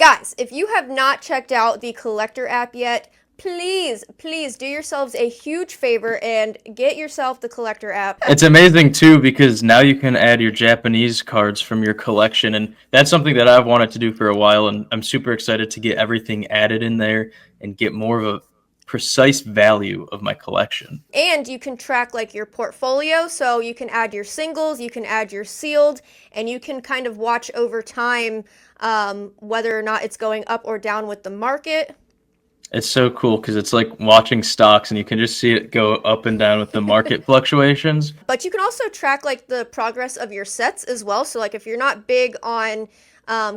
Guys, if you have not checked out the Collector app yet, please do yourselves a huge favor and get yourself the Collector app. It's amazing too because now you can add your Japanese cards from your collection, and that's something that I've wanted to do for a while, and I'm super excited to get everything added in there and get more of a precise value of my collection. And you can track like your portfolio, so you can add your singles, you can add your sealed, and you can kind of watch over time whether or not it's going up or down with the market. It's so cool because it's like watching stocks, and you can just see it go up and down with the market fluctuations. But you can also track like the progress of your sets as well. So like if you're not big on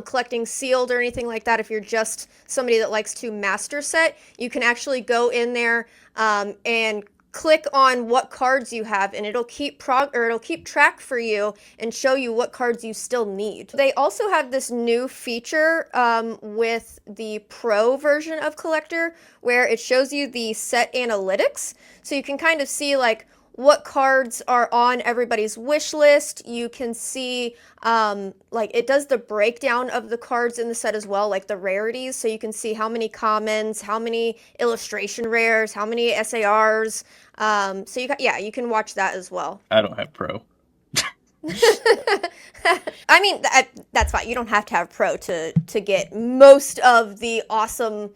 collecting sealed or anything like that, if you're just somebody that likes to master set, you can actually go in there and click on what cards you have, and it'll keep track for you and show you what cards you still need. They also have this new feature with the pro version of Collector where it shows you the set analytics, so you can kind of see like what cards are on everybody's wish list. You can see like it does the breakdown of the cards in the set as well, like the rarities, so you can see how many commons, how many illustration rares, how many SARs. So you can watch that as well. I don't have pro. I mean, that's fine. You don't have to have pro to get most of the awesome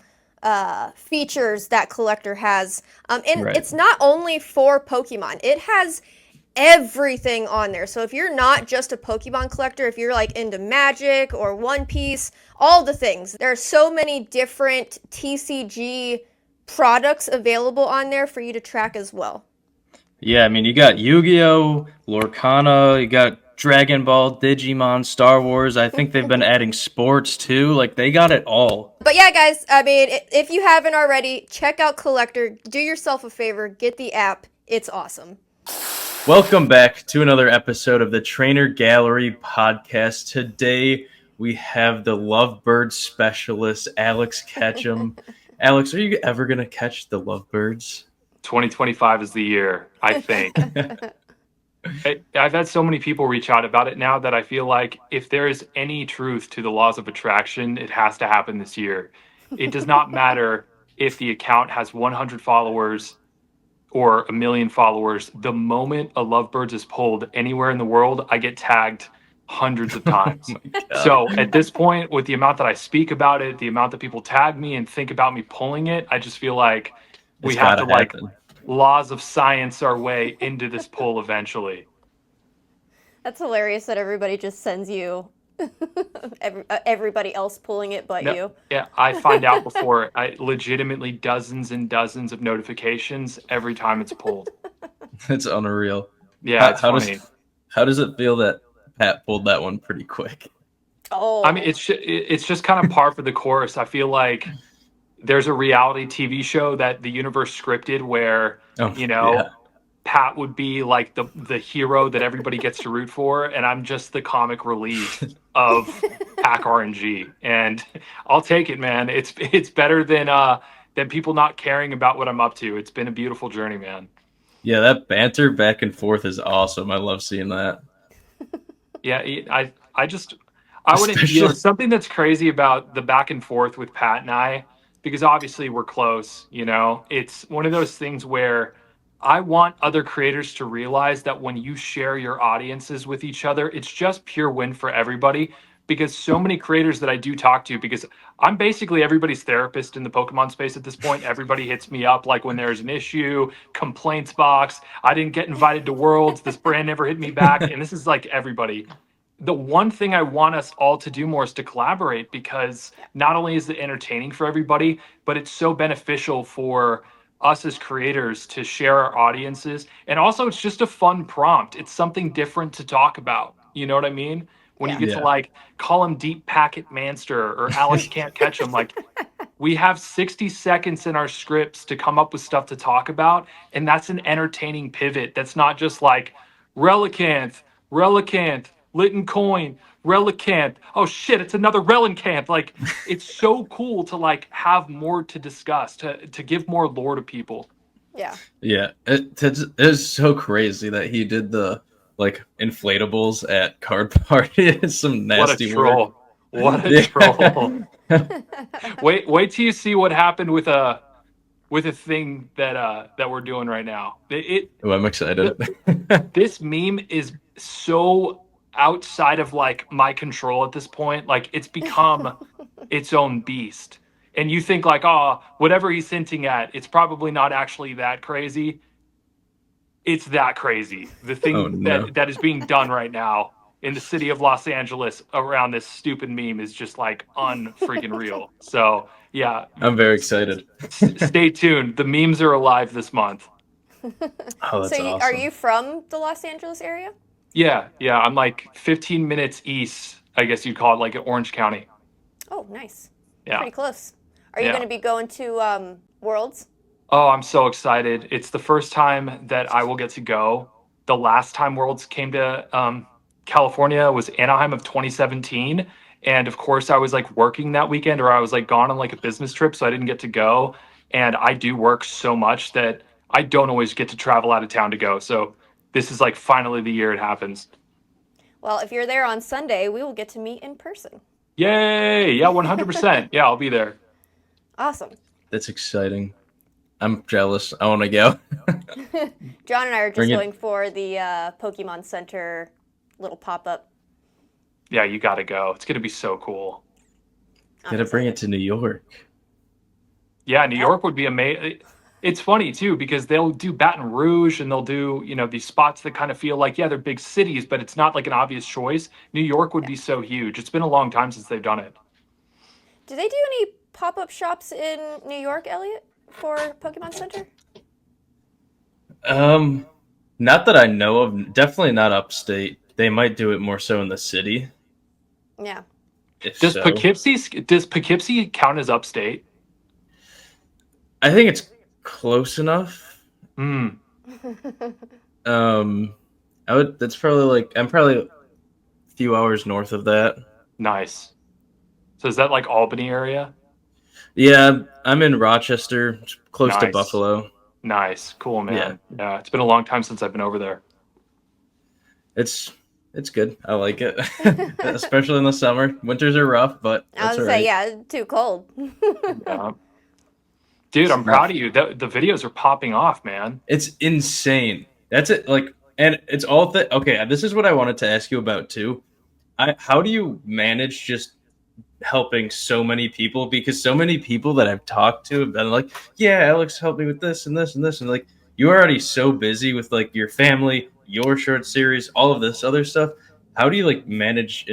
features that Collector has. And Right. it's not only for Pokemon. It has everything on there. So if you're not just a Pokemon collector, if you're like into Magic or One Piece, all the things. There are so many different TCG products available on there for you to track as well. Yeah, I mean, you got Yu-Gi-Oh, Lorcana, you got Dragon Ball, Digimon, Star Wars. I think they've been adding sports too. Like, they got it all. But yeah, guys, I mean, if you haven't already, check out Collector. Do yourself a favor, get the app. It's awesome. Welcome back to another episode of the Trainer Gallery podcast. Today, we have the Lovebird specialist, Alex Ketchum. Alex, are you ever going to catch the Lovebirds? 2025 is the year, I think. I've had so many people reach out about it now that I feel like if there is any truth to the laws of attraction, it has to happen this year. It does not matter if the account has 100 followers or a million followers. The moment a Lovebirds is pulled anywhere in the world, I get tagged hundreds of times. So at this point, with the amount that I speak about it, the amount that people tag me and think about me pulling it, I just feel like we have to like laws of science our way into this poll eventually. That's hilarious that everybody just sends you everybody else pulling it but you. Yeah, I find out before. I legitimately dozens and dozens of notifications every time it's pulled. It's unreal. Yeah, it's funny. How does it feel that Pat pulled that one pretty quick? Oh, I mean, it's just kind of par for the course. I feel like there's a reality TV show that the universe scripted where, Pat would be like the hero that everybody gets to root for, and I'm just the comic relief of Pack RNG. And I'll take it, man. It's better than people not caring about what I'm up to. It's been a beautiful journey, man. Yeah, that banter back and forth is awesome. I love seeing that. Yeah, I wouldn't. Something that's crazy about the back and forth with Pat and I, because obviously we're close. It's one of those things where I want other creators to realize that when you share your audiences with each other, it's just pure win for everybody. Because so many creators that I do talk to, because I'm basically everybody's therapist in the Pokemon space at this point. Everybody hits me up like when there's an issue, complaints box. I didn't get invited to Worlds. This brand never hit me back. And this is like everybody. The one thing I want us all to do more is to collaborate, because not only is it entertaining for everybody, but it's so beneficial for us as creators to share our audiences. And also it's just a fun prompt. It's something different to talk about. You know what I mean? When you get to like call him Deep Packet Manster or Alex Can't Catch Him, like we have 60 seconds in our scripts to come up with stuff to talk about. And that's an entertaining pivot. That's not just like Relicanth, Litten Coin, Relicanth. Oh shit, it's another Relicanth. Like, it's so cool to like have more to discuss, to give more lore to people. Yeah. Yeah, it's so crazy that he did the like inflatables at Card Party. It's some nasty What a troll. work. What a troll. Wait till you see what happened with a thing that we're doing right now. Oh, I'm excited. This meme is so outside of like my control at this point. Like it's become its own beast. And you think like, oh, whatever he's hinting at, it's probably not actually that crazy. It's that crazy. The Oh thing no. that is being done right now in the city of Los Angeles around this stupid meme is just like unfreaking real. So yeah, I'm very excited. stay tuned. The memes are alive this month. Oh, So that's are awesome. you from the Los Angeles area? Yeah. I'm like 15 minutes east, I guess you'd call it, like in Orange County. Oh, nice. Yeah, Pretty close. Are you yeah. going to be going to Worlds? Oh, I'm so excited. It's the first time that I will get to go. The last time Worlds came to California was Anaheim of 2017. And of course, I was like working that weekend or I was like gone on like a business trip. So I didn't get to go. And I do work so much that I don't always get to travel out of town to go. So this is like finally the year it happens. Well, if you're there on Sunday, we will get to meet in person. Yay. Yeah, 100%. Yeah, I'll be there. Awesome. That's exciting. I'm jealous. I want to go. John and I are just Bring it. going for the Pokemon Center little pop up. Yeah, you got to go. It's going to be so cool. Gotta bring it to New York. Yeah, New York would be amazing. It's funny too because they'll do Baton Rouge and they'll do, these spots that kind of feel like, yeah, they're big cities, but it's not like an obvious choice. New York would be so huge. It's been a long time since they've done it. Do they do any pop up shops in New York, Elliot, for Pokemon Center? Not that I know of. Definitely not upstate. They might do it more so in the city. Yeah. If Does so, Poughkeepsie count as upstate? I think it's close enough. Hmm. I would. That's probably like I'm probably a few hours north of that. Nice. So is that like Albany area? Yeah, I'm in Rochester, close to Nice. Buffalo. Nice. Cool, man. Yeah, it's been a long time since I've been over there. It's good. I like it, especially in the summer. Winters are rough, but I was that's gonna all say, right. yeah, too cold. Yeah. Dude, I'm proud of you. The videos are popping off, man. It's insane. That's it. Like, and it's all okay. This is what I wanted to ask you about too. How do you manage just helping so many people? Because so many people that I've talked to have been like, "Yeah, Alex helped me with this and this and this," and like you're already so busy with like your family, your short series, all of this other stuff. How do you like manage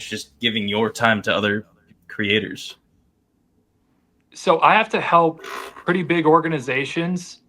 just giving your time to other creators? So I have to help pretty big organizations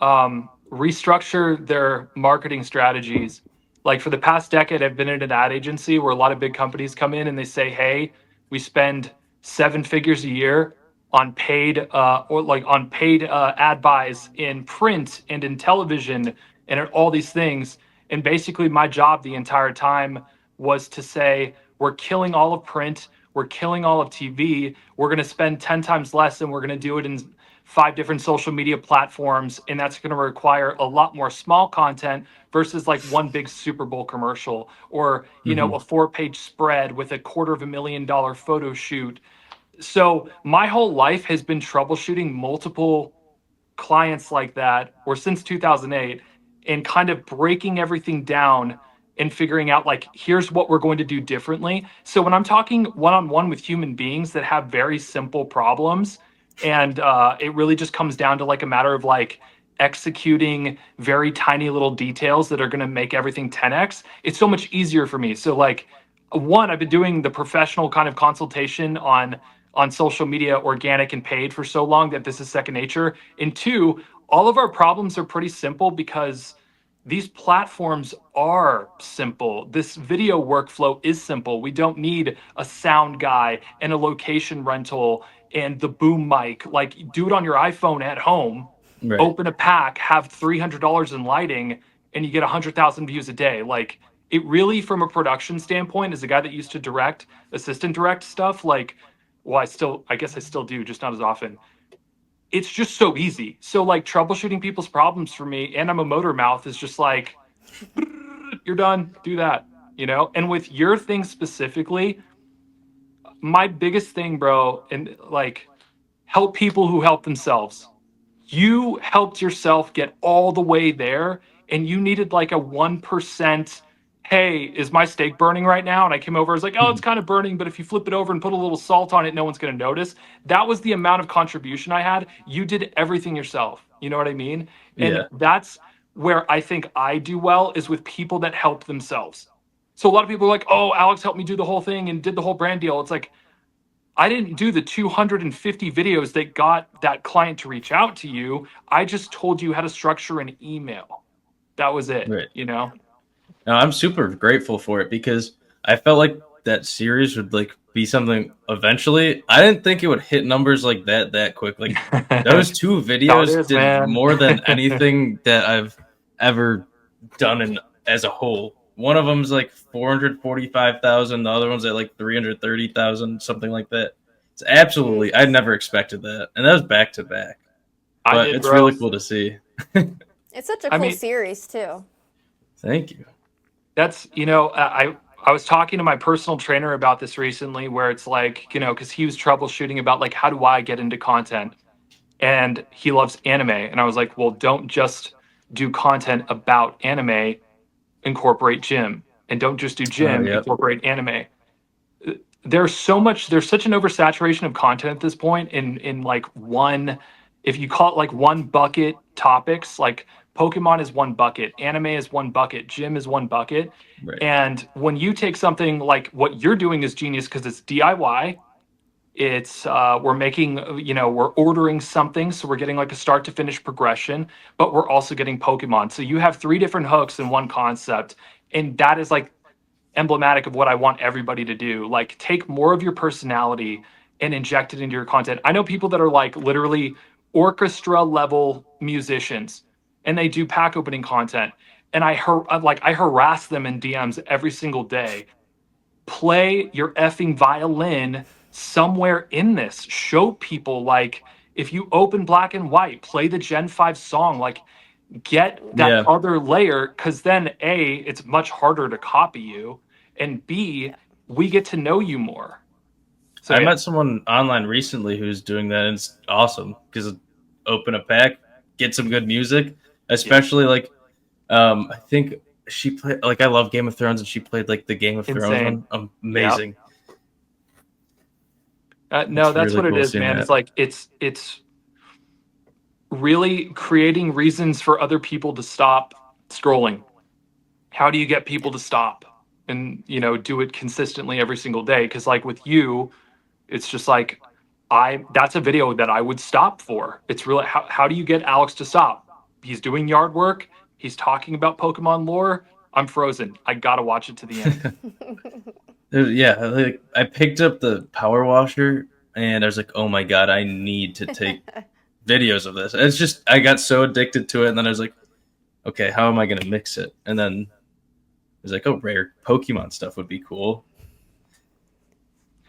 restructure their marketing strategies. Like for the past decade, I've been in an ad agency where a lot of big companies come in and they say, "Hey, we spend 7 figures a year on paid ad buys in print and in television and in all these things." And basically, my job the entire time was to say, "We're killing all of print. We're killing all of TV. We're going to spend 10 times less and we're going to do it in 5 different social media platforms. And that's going to require a lot more small content versus like one big Super Bowl commercial or, Mhm. a 4-page spread with a $250,000 photo shoot." So my whole life has been troubleshooting multiple clients like that, or since 2008, and kind of breaking everything down and figuring out like here's what we're going to do differently. So when I'm talking one-on-one with human beings that have very simple problems, and it really just comes down to like a matter of like executing very tiny little details that are going to make everything 10x, it's so much easier for me. So like one, I've been doing the professional kind of consultation on social media, organic and paid, for so long that this is second nature. And two, all of our problems are pretty simple because these platforms are simple. This video workflow is simple. We don't need a sound guy and a location rental and the boom mic. Like, do it on your iPhone at home, Right. open a pack, have $300 in lighting, and you get 100,000 views a day. Like, it really, from a production standpoint, as a guy that used to direct, assistant direct stuff, like, well, I guess I still do, just not as often. It's just so easy. So like troubleshooting people's problems for me, and I'm a motor mouth, is just like, you're done, do that. And with your thing specifically, my biggest thing, bro, and like help people who help themselves. You helped yourself get all the way there, and you needed like a 1%. Hey, is my steak burning right now? And I came over, I was like, oh, it's kind of burning, but if you flip it over and put a little salt on it, no one's going to notice. That was the amount of contribution I had. You did everything yourself. You know what I mean? And Yeah. that's where I think I do well, is with people that help themselves. So a lot of people are like, oh, Alex helped me do the whole thing and did the whole brand deal. It's like, I didn't do the 250 videos that got that client to reach out to you. I just told you how to structure an email. That was it, Right. you know? No, I'm super grateful for it because I felt like that series would like be something eventually. I didn't think it would hit numbers like that quick. Like those two How it videos is, did man. more than anything that I've ever done as a whole. One of them's like 445,000, the other one's at like 330,000, something like that. It's absolutely, I Jeez. never expected that. And that was back to back. I But did, it's really bro. cool to see. It's such a I cool mean, series too. Thank you. that's, you know, I was talking to my personal trainer about this recently, where it's like, you know, because he was troubleshooting about like, how do I get into content? And he loves anime. And I was like, well, don't just do content about anime, incorporate gym. And don't just do gym, Yep. incorporate anime. There's such an oversaturation of content at this point in like one, if you call it like one bucket topics, like Pokemon is one bucket, anime is one bucket, gym is one bucket. Right. And when you take something like what you're doing is genius, because it's DIY. It's we're making, you know, we're ordering something, so we're getting like a start to finish progression, but we're also getting Pokemon. So you have three different hooks in one concept, and that is like emblematic of what I want everybody to do. Like, take more of your personality and inject it into your content. I know people that are like literally orchestra level musicians, and they do pack opening content, and I harass them in DMs every single day. Play your effing violin somewhere in this. Show people, like, if you open Black and White, play the Gen 5 song, like, get that Yeah. other layer, because then A, it's much harder to copy you, and B, Yeah. we get to know you more. So I yeah. met someone online recently who's doing that, and it's awesome because open a pack, get some good music, especially like I think she played like I love Game of Thrones, and she played like the Game of Thrones Insane. one. Yep. Amazing. No, It's that's really what it cool is, seeing man. that. It's like it's really creating reasons for other people to stop scrolling. How do you get people to stop and, you know, do it consistently every single day? Because like with you, it's just like, that's a video that I would stop for. It's really, how do you get Alex to stop? He's doing yard work, he's talking about Pokemon lore. I'm frozen. I gotta watch it to the end. Yeah, like I picked up the power washer, and I was like, oh my god, I need to take videos of this. It's just I got so addicted to it, and then I was like, okay, how am I gonna mix it? And then I was like, oh, rare Pokemon stuff would be cool.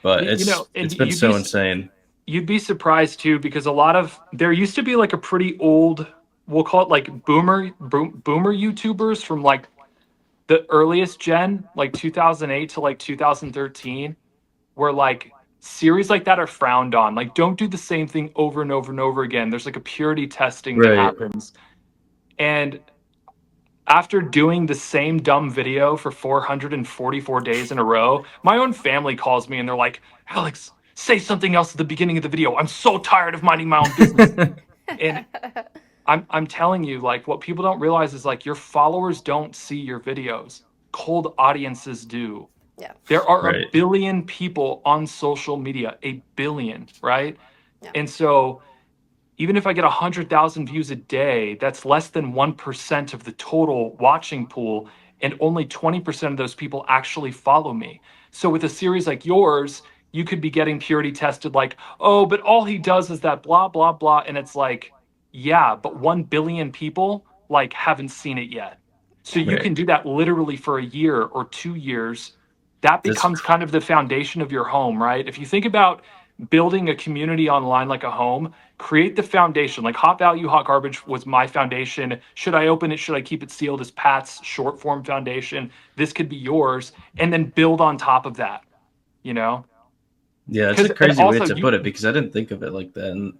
But You know, and it's been so insane. you'd be surprised too, because there used to be like a pretty old, we'll call it like boomer YouTubers from like the earliest gen, like 2008 to like 2013, where like series like that are frowned on. Like, don't do the same thing over and over and over again. There's like a purity testing that Right. happens. And after doing the same dumb video for 444 days in a row, my own family calls me and they're like, Alex, say something else at the beginning of the video. I'm so tired of minding my own business. And I'm telling you, like, what people don't realize is like your followers don't see your videos. Cold audiences do. Yeah. There are a Right. billion people on social media, a billion, right? Yeah. And so even if I get 100,000 views a day, that's less than 1% of the total watching pool. And only 20% of those people actually follow me. So with a series like yours, you could be getting purity tested like, oh, but all he does is that blah, blah, blah. And it's like, yeah, but 1 billion people like haven't seen it yet. So you Right. can do that literally for a year or 2 years. That This becomes kind of the foundation of your home, right? If you think about building a community online like a home, create the foundation. Like Hot Value, Hot Garbage was my foundation. Should I open it? Should I keep it sealed? As Pat's short form foundation. This could be yours, and then build on top of that. You know. Yeah, that's a Because and crazy way also to you put it because I didn't think of it like that. And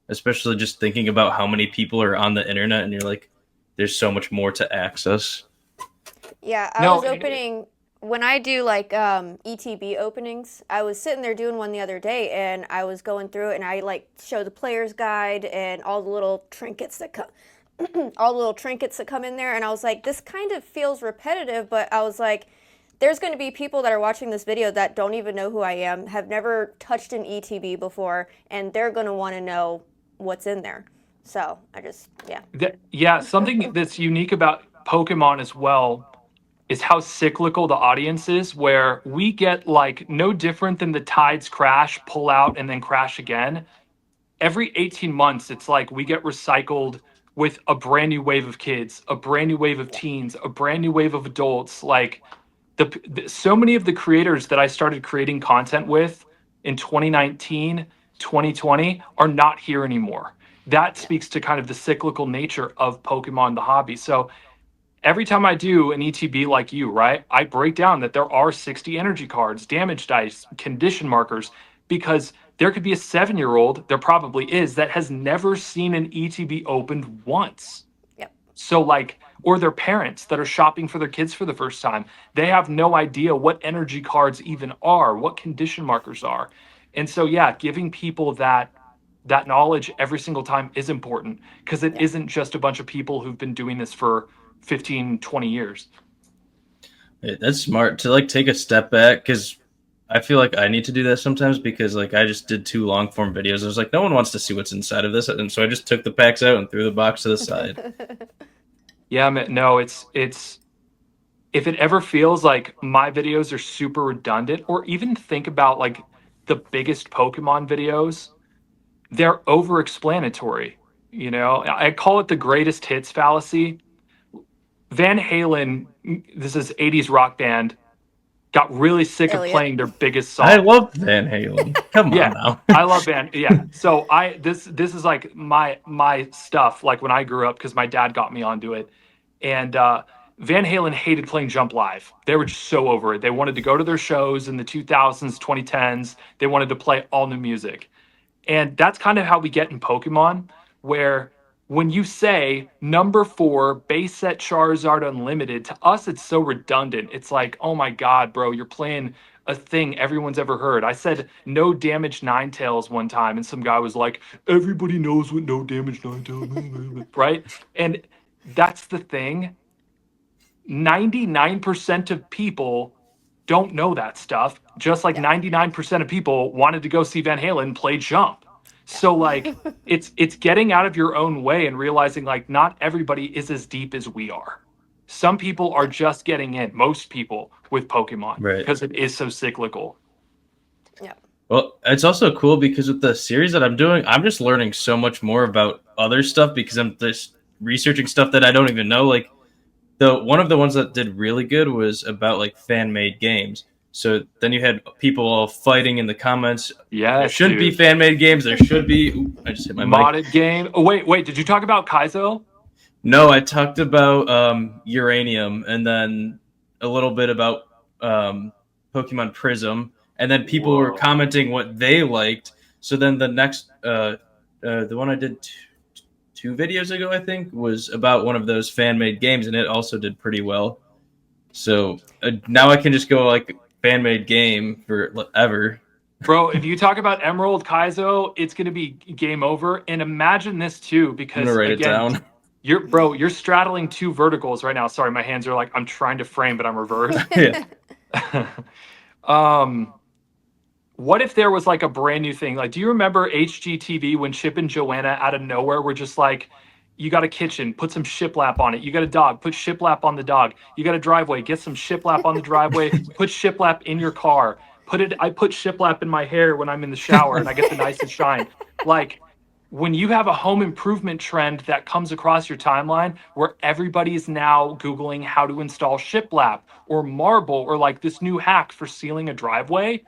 especially just thinking about how many people are on the internet and you're like, there's so much more to access. Yeah, I no was opening when I do like ETB openings. I was sitting there doing one the other day, and I was going through it, and I like show the player's guide and all the little trinkets that come, all the little trinkets that come in there, and I was like, this kind of feels repetitive, but I was like, there's going to be people that are watching this video that don't even know who I am, have never touched an ETB before, and they're going to want to know what's in there. So I just, yeah. Yeah, something that's unique about Pokemon as well is how cyclical the audience is, where we get like no different than the tides crash, pull out, and then crash again. Every 18 months, it's like we get recycled with a brand new wave of kids, a brand new wave of teens, a brand new wave of adults. Like so many of the creators that I started creating content with in 2019, 2020 are not here anymore. That Yeah. speaks to kind of the cyclical nature of Pokemon the hobby. So every time I do an ETB like you, right, I break down that there are 60 energy cards, damage dice, condition markers, because there could be a 7-year-old, there probably is, that has never seen an ETB opened once. Yep. So, like, or their parents that are shopping for their kids for the first time, they have no idea what energy cards even are, what condition markers are. And so, yeah, giving people that knowledge every single time is important because it Yeah. isn't just a bunch of people who've been doing this for 15, 20 years. That's smart to like take a step back because I feel like I need to do that sometimes because like I just did 2 long form videos. I was like, no one wants to see what's inside of this, and so I just took the packs out and threw the box to the side. Yeah, man, no, it's if it ever feels like my videos are super redundant, or even think about like the biggest Pokemon videos, they're over explanatory. You know, I call it the greatest hits fallacy. Van Halen, this is 80s rock band, got really sick of Elliot. playing their biggest I song. love Van Halen. Come on Yeah, now. I love Van. Yeah, so this is like my stuff. Like when I grew up, because my dad got me onto it, and Van Halen hated playing Jump Live. They were just so over it. They wanted to go to their shows in the 2000s, 2010s. They wanted to play all new music. And that's kind of how we get in Pokemon, where when you say number 4, base set Charizard Unlimited, to us it's so redundant. It's like, oh my God, bro, you're playing a thing everyone's ever heard. I said no damage Ninetales one time, and some guy was like, everybody knows what no damage Ninetales, right? And that's the thing. 99% of people don't know that stuff, just like Yeah. 99% of people wanted to go see Van Halen play Jump. So like it's getting out of your own way and realizing like not everybody is as deep as we are. Some people are Yeah. just getting in, most people with Pokemon Right. because it is so cyclical. Yeah. Well, it's also cool because with the series that I'm doing, I'm just learning so much more about other stuff because I'm just researching stuff that I don't even know. Like the one of the ones that did really good was about like fan made games. So then you had people all fighting in the comments. There Yes, shouldn't be dude. fan made games. There should be. Ooh, I just hit my mic. Modded game. Oh wait, did you talk about Kaizo? No, I talked about Uranium and then a little bit about Pokemon Prism, and then people were Whoa. commenting what they liked. So then the next, the one I did two videos ago, I think, was about one of those fan made games, and it also did pretty well. So now I can just go like fan made game forever. Bro, if you talk about Emerald Kaizo, it's going to be game over. And imagine this too, I'm gonna because write it again, down. you're straddling two verticals right now. Sorry, my hands are like I'm trying to frame, but I'm reversed. Yeah. um, what if there was like a brand new thing? Like, do you remember HGTV when Chip and Joanna out of nowhere were just like, you got a kitchen, put some shiplap on it. You got a dog, put shiplap on the dog. You got a driveway, get some shiplap on the driveway, put shiplap in your car. I put shiplap in my hair when I'm in the shower and I get the nicest shine. Like when you have a home improvement trend that comes across your timeline where everybody is now Googling how to install shiplap or marble or like this new hack for sealing a driveway,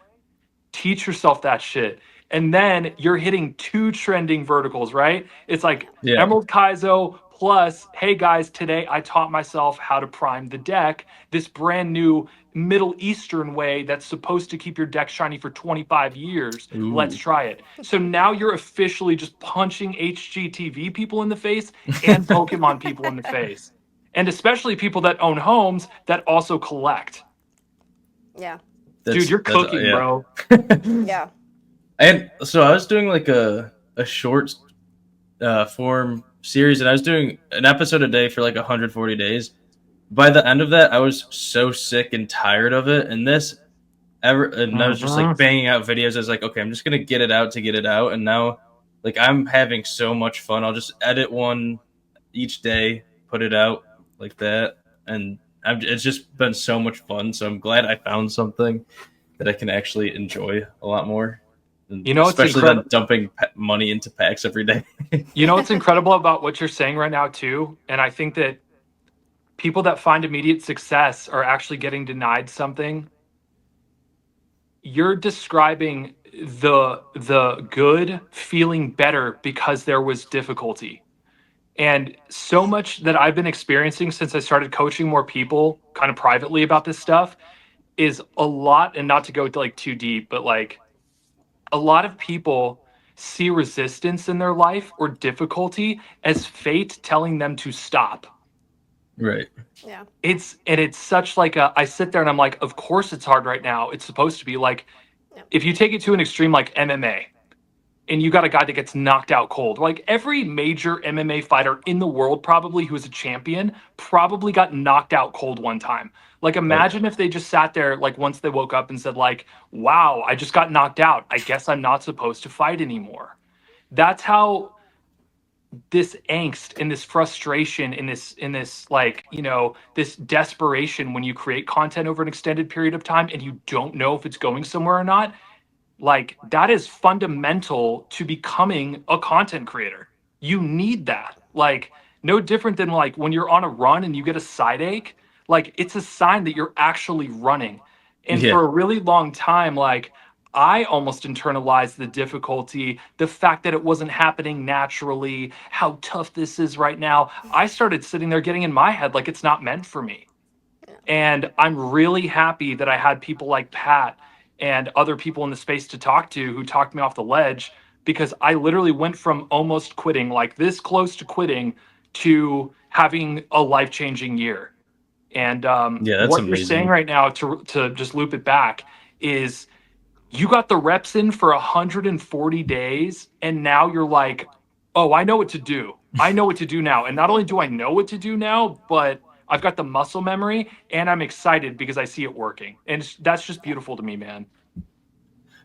teach yourself that shit. And then you're hitting two trending verticals, right? It's like Yeah. Emerald Kaizo plus, hey guys, today I taught myself how to prime the deck. This brand new Middle Eastern way that's supposed to keep your deck shiny for 25 years. Let's Ooh. try it. So now you're officially just punching HGTV people in the face and Pokemon people in the face. And especially people that own homes that also collect. Yeah. Dude, you're cooking, yeah. bro. Yeah. And so I was doing like a short form series, and I was doing an episode a day for like 140 days. By the end of that, I was so sick and tired of it, and I was just like banging out videos. I was like, okay, I'm just gonna get it out to get it out, and now like I'm having so much fun. I'll just edit one each day, put it out like that, and it's just been so much fun. So I'm glad I found something that I can actually enjoy a lot more. And You know, it's especially than incredible. dumping money into packs every day. You know what's incredible about what you're saying right now too, and I think that people that find immediate success are actually getting denied something. You're describing the good feeling better because there was difficulty. And so much that I've been experiencing since I started coaching more people kind of privately about this stuff is a lot, and not to go to like too deep, but like a lot of people see resistance in their life or difficulty as fate telling them to stop. Right. Yeah. It's such like I sit there and I'm like, of course it's hard right now. It's supposed to be like, Yeah. if you take it to an extreme like MMA, and you got a guy that gets knocked out cold. Like every major MMA fighter in the world, probably who is a champion, probably got knocked out cold one time. Like Oh, imagine if they just sat there like once they woke up and said like, "Wow, I just got knocked out. I guess I'm not supposed to fight anymore." That's how this angst and this frustration and this like, this desperation when you create content over an extended period of time and you don't know if it's going somewhere or not, like that is fundamental to becoming a content creator. You need that. Like no different than like when you're on a run and you get a side ache, like it's a sign that you're actually running. And yeah. for a really long time, like I almost internalized the difficulty, the fact that it wasn't happening naturally, how tough this is right now. I started sitting there getting in my head like it's not meant for me. And I'm really happy that I had people like Pat and other people in the space to talk to who talked me off the ledge, because I literally went from almost quitting, like this close to quitting, to having a life changing year. And Yeah, that's what you're saying amazing. right now, to just loop it back, is you got the reps in for 140 days, and now you're like, oh, I know what to do. I know what to do now. And not only do I know what to do now, but I've got the muscle memory and I'm excited because I see it working. And that's just beautiful to me, man.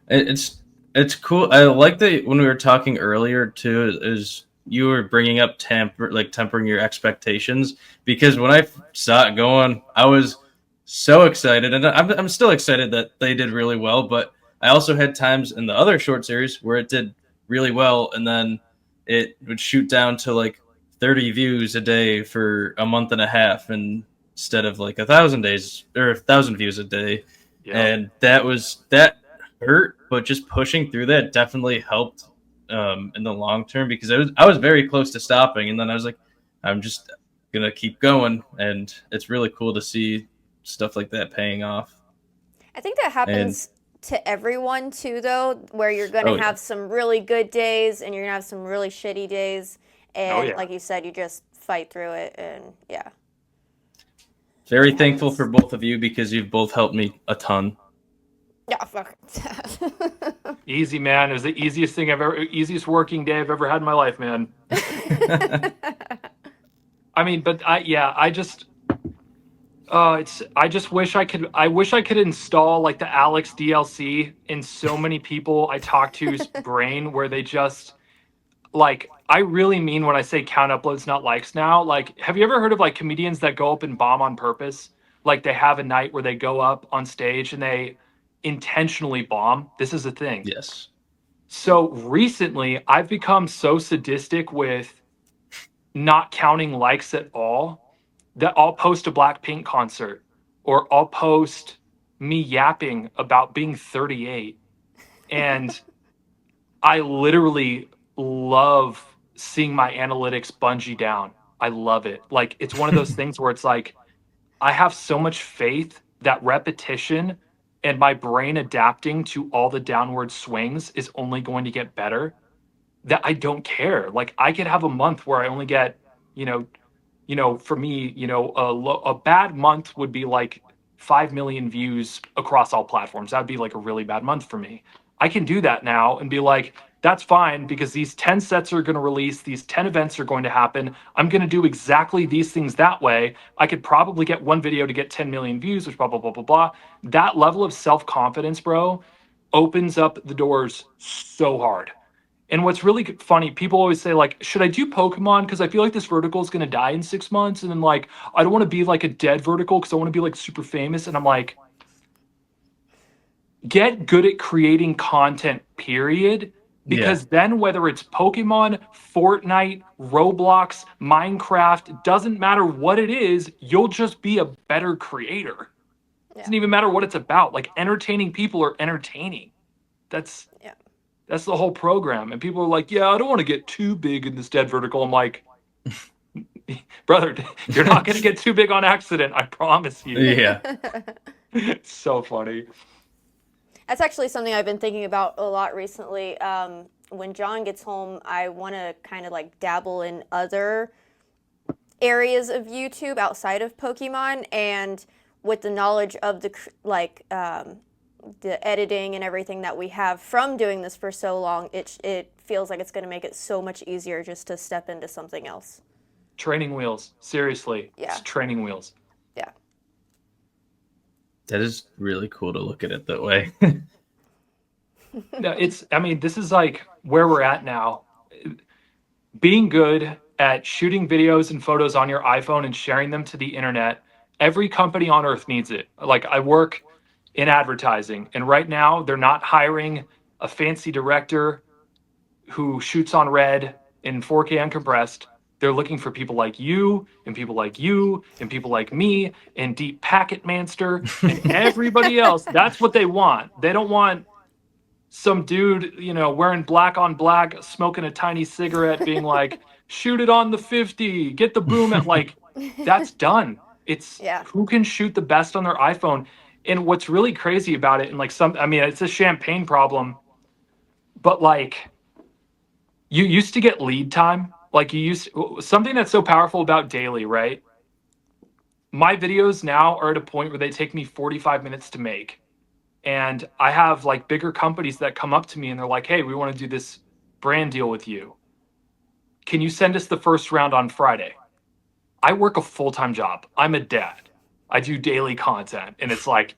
It's cool. I like that when we were talking earlier too. Is you were bringing up tempering your expectations, because when I saw it going, I was so excited, and I'm still excited that they did really well. But I also had times in the other short series where it did really well, and then it would shoot down to like 30 views a day for a month and a half, and instead of like 1,000 days or 1,000 views a day. Yeah. And that hurt, but just pushing through that definitely helped in the long term, because I was very close to stopping, and then I was like, I'm just gonna keep going, and it's really cool to see stuff like that paying off. I think that And happens to everyone too, though, where you're going to oh yeah, have some really good days and you're going to have some really shitty days. Oh, And yeah. like you said, you just fight through it. And yeah, very it thankful happens. for both of you, because you've both helped me a ton. Yeah, fuck. Easy, man. It was the easiest working day I've ever had in my life, man. I mean, but I just wish I could install like the Alex DLC in so many people I talk to's brain, where they just like, I really mean when I say count uploads, not likes now. Like, have you ever heard of like comedians that go up and bomb on purpose? Like they have a night where they go up on stage and they intentionally bomb. This is a thing. Yes. So recently, I've become so sadistic with not counting likes at all that I'll post a Blackpink concert, or I'll post me yapping about being 38. And I literally love seeing my analytics bungee down. I love it. Like it's one of those things where it's like I have so much faith that repetition and my brain adapting to all the downward swings is only going to get better, that I don't care. Like I could have a month where I only get, you know, for me, a bad month would be like 5 million views across all platforms. That would be like a really bad month for me. I can do that now and be like, that's fine because these 10 sets are going to release, these 10 events are going to happen. I'm going to do exactly these things that way. I could probably get one video to get 10 million views, which blah, blah, blah, blah, blah. That level of self confidence, bro, opens up the doors so hard. And what's really funny, people always say, like, should I do Pokemon? Because I feel like this vertical is going to die in 6 months. And then, like, I don't want to be like a dead vertical because I want to be like super famous. And I'm like, get good at creating content, period. Because then, whether it's Pokemon, Fortnite, Roblox, Minecraft, doesn't matter what it is, you'll just be a better creator. It doesn't even matter what it's about. Like, entertaining people are entertaining. That's the whole program. And people are like, yeah, I don't want to get too big in this dead vertical. I'm like, brother, you're not going to get too big on accident. I promise you. Yeah. It's so funny. That's actually something I've been thinking about a lot recently. When John gets home, I want to kind of like dabble in other areas of YouTube outside of Pokemon, and with the knowledge of the editing and everything that we have from doing this for so long, it feels like it's going to make it so much easier just to step into something else. Training wheels, seriously. Yeah. It's training wheels. Yeah. That is really cool to look at it that way. No, this is like where we're at now. Being good at shooting videos and photos on your iPhone and sharing them to the internet, every company on earth needs it. Like, I work in advertising, and right now they're not hiring a fancy director who shoots on red in 4K uncompressed. They're looking for people like you and people like you and people like me and Deep Packet Manster and everybody else. That's what they want. They don't want some dude, wearing black on black, smoking a tiny cigarette, being like, shoot it on the 50, get the boom at, like, that's done. It's who can shoot the best on their iPhone. And what's really crazy about it, and like it's a champagne problem, but like, you used to get lead time. Like, something that's so powerful about daily, right? My videos now are at a point where they take me 45 minutes to make. And I have like bigger companies that come up to me and they're like, hey, we want to do this brand deal with you. Can you send us the first round on Friday? I work a full-time job. I'm a dad. I do daily content. And it's like,